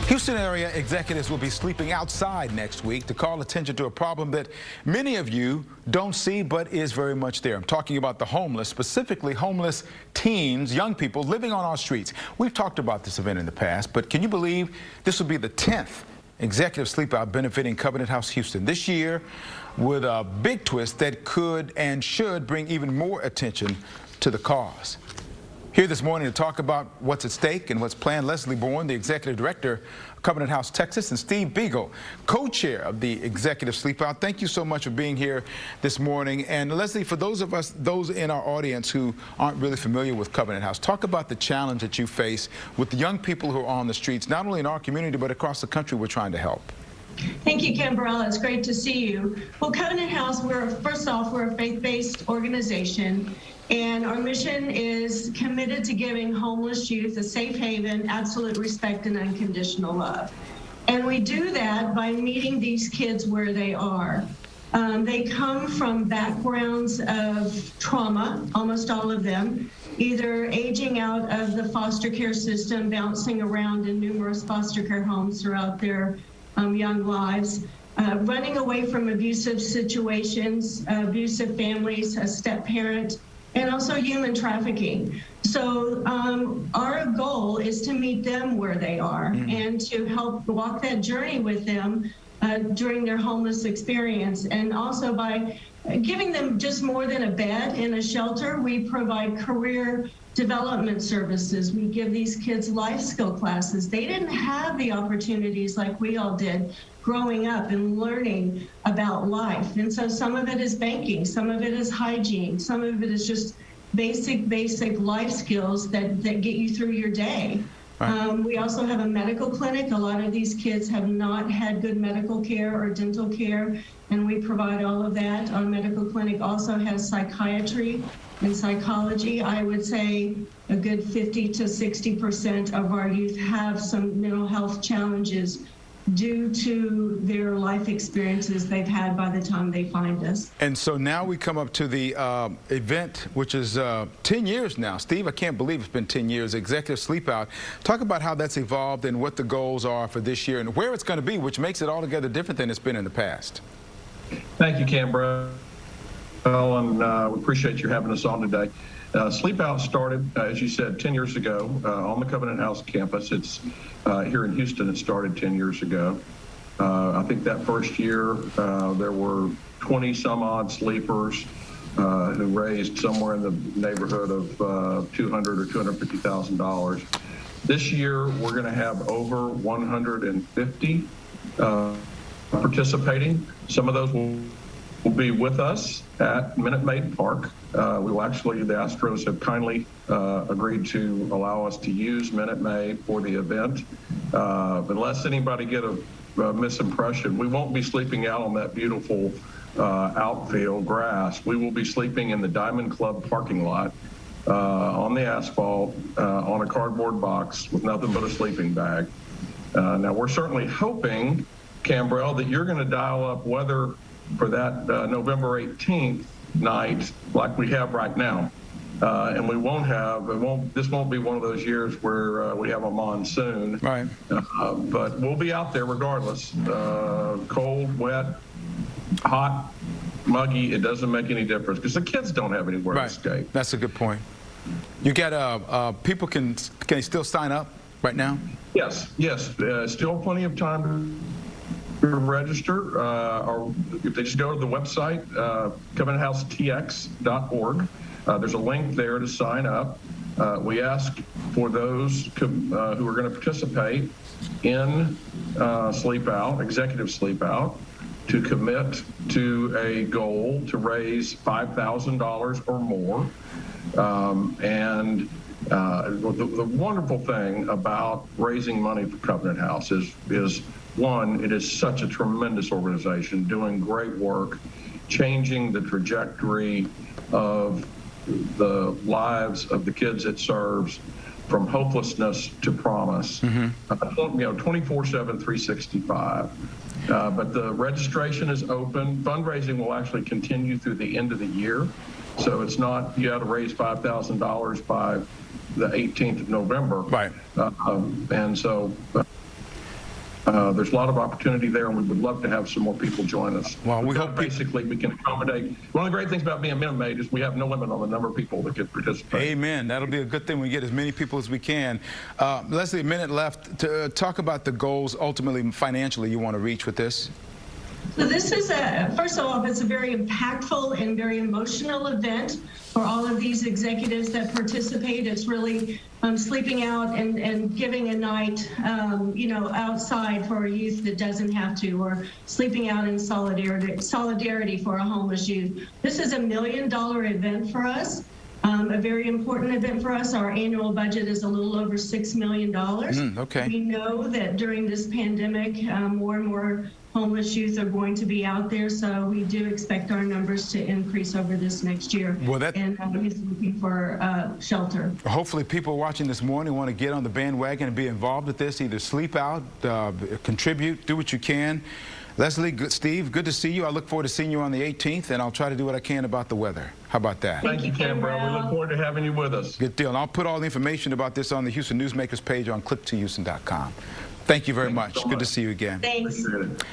Houston area executives will be sleeping outside next week to call attention to a problem that many of you don't see but is very much there. I'm talking about the homeless, specifically homeless teens, young people living on our streets. We've talked about this event in the past, but can you believe this will be the 10th executive sleep out benefiting Covenant House Houston this year, with a big twist that could and should bring even more attention to the cause. Here this morning to talk about what's at stake and what's planned, Leslie Bourne, the Executive Director of Covenant House Texas, and Steve Beagle, co-chair of the Executive Sleep Out. Thank you so much for being here this morning. And Leslie, for those in our audience who aren't really familiar with Covenant House, talk about the challenge that you face with the young people who are on the streets, not only in our community, but across the country. We're trying to help. Thank you, Ken Burrell. It's great to see you. Well, Covenant House, first off, we're a faith-based organization, and our mission is committed to giving homeless youth a safe haven, absolute respect, and unconditional love. And we do that by meeting these kids where they are. They come from backgrounds of trauma, almost all of them, either aging out of the foster care system, bouncing around in numerous foster care homes throughout their young lives, running away from abusive situations, abusive families, a step parent, and also human trafficking. So our goal is to meet them where they are and to help walk that journey with them during their homeless experience. And also by giving them just more than a bed in a shelter, we provide career development services. We give these kids life skill classes. They didn't have the opportunities like we all did growing up and learning about life. And so some of it is banking, some of it is hygiene, some of it is just basic life skills that get you through your day. Right. We also have a medical clinic. A lot of these kids have not had good medical care or dental care, and we provide all of that. Our medical clinic also has psychiatry and psychology. I would say a good 50 to 60% of our youth have some mental health challenges due to their life experiences they've had by the time they find us. And so now we come up to the event, which is 10 years now. Steve, I can't believe it's been 10 years, Executive Sleep Out. Talk about how that's evolved and what the goals are for this year and where it's going to be, which makes it altogether different than it's been in the past. Thank you, Canberra. And we appreciate you having us on today. Sleep Out started, as you said, 10 years ago on the Covenant House campus. It's here in Houston. It started 10 years ago. I think that first year there were 20 some odd sleepers who raised somewhere in the neighborhood of $200,000 or $250,000. This year we're going to have over 150 participating. Some of those will be with us at Minute Maid Park. The Astros have kindly agreed to allow us to use Minute Maid for the event. Unless anybody get a misimpression, we won't be sleeping out on that beautiful outfield grass. We will be sleeping in the Diamond Club parking lot on the asphalt on a cardboard box with nothing but a sleeping bag. Now, we're certainly hoping, Cambrell, that you're going to dial up weather for that November 18th night like we have right now. And this won't be one of those years where we have a monsoon. Right. But we'll be out there regardless. Cold, wet, hot, muggy, it doesn't make any difference because the kids don't have anywhere to escape. That's a good point. You got people can still sign up right now? Yes. Still plenty of time to register, or if they just go to the website, covenanthouse.tx.org. There's a link there to sign up. We ask for those who are going to participate in Sleep Out, Executive Sleep Out, to commit to a goal to raise $5,000 or more. The wonderful thing about raising money for Covenant House is one, it is such a tremendous organization doing great work, changing the trajectory of the lives of the kids it serves from hopelessness to promise, 24/7, 365. But the registration is open. Fundraising will actually continue through the end of the year. So it's not, you got to raise $5,000 by the 18th of November. Right. And so There's a lot of opportunity there, and we would love to have some more people join us. Well, we hope basically we can accommodate. One of the great things about being Minute Maid is we have no limit on the number of people that could participate. Amen. That'll be a good thing. We get as many people as we can. Leslie, a minute left to talk about the goals ultimately financially you want to reach with this. So this is first of all, it's a very impactful and very emotional event for all of these executives that participate. It's really sleeping out and giving a night, outside for a youth that doesn't have to, or sleeping out in solidarity for a homeless youth. This is $1 million event for us. A very important event for us. Our annual budget is a little over $6 million. Okay. We know that during this pandemic, more and more homeless youth are going to be out there, so we do expect our numbers to increase over this next year. Well, and he's looking for shelter. Hopefully people watching this morning want to get on the bandwagon and be involved with this, either sleep out, contribute, do what you can. Leslie, Steve, good to see you. I look forward to seeing you on the 18th, and I'll try to do what I can about the weather. How about that? Thank you, Canberra. We look forward to having you with us. Good deal. And I'll put all the information about this on the Houston Newsmakers page on click2houston.com. Thank you very much. Good to see you again. Thanks. Appreciate it.